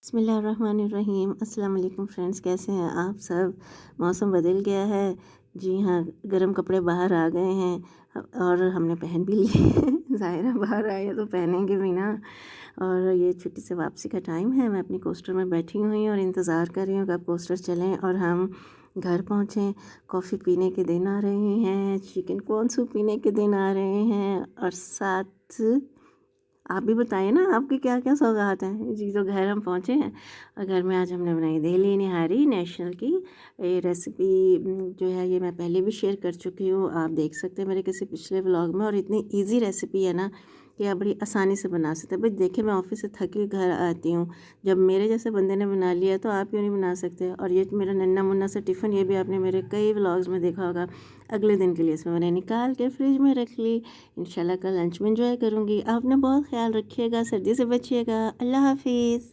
बिस्मिल्लाहिर्रहमानिर्रहीम। अस्सलाम वालेकुम फ्रेंड्स, कैसे हैं आप सब। मौसम बदल गया है जी हाँ, गर्म कपड़े बाहर आ गए हैं और हमने पहन भी लिए ज़ाहिर है बाहर आए हैं तो पहनेंगे भी ना। और ये छुट्टी से वापसी का टाइम है, मैं अपनी कोस्टर में बैठी हुई हूँ और इंतज़ार कर रही हूँ कि अब कोस्टर चलें और हम घर पहुँचें। कॉफ़ी पीने के दिन आ रहे हैं, चिकन कॉर्न सूप पीने के दिन आ रहे हैं और साथ आप भी बताइए ना आपके क्या क्या सौगात हैं जी। तो घर हम पहुँचे हैं और घर में आज हमने बनाई दिल्ली निहारी नेशनल की ये रेसिपी। जो है ये मैं पहले भी शेयर कर चुकी हूँ, आप देख सकते हैं मेरे किसी पिछले व्लॉग में। और इतनी इजी रेसिपी है ना कि आप बड़ी आसानी से बना सकते हैं। भाई देखिए, मैं ऑफिस से थकी घर आती हूँ, जब मेरे जैसे बंदे ने बना लिया तो आप क्यों नहीं बना सकते। और ये मेरा नन्ना मुन्ना सा टिफ़िन, ये भी आपने मेरे कई व्लॉग्स में देखा होगा। अगले दिन के लिए इसमें मैंने निकाल के फ्रिज में रख ली। इंशाल्लाह कल लंच में एंजॉय करूँगी। आप अपना बहुत ख्याल रखिएगा, सर्दी से बचिएगा। अल्लाह हाफिज़।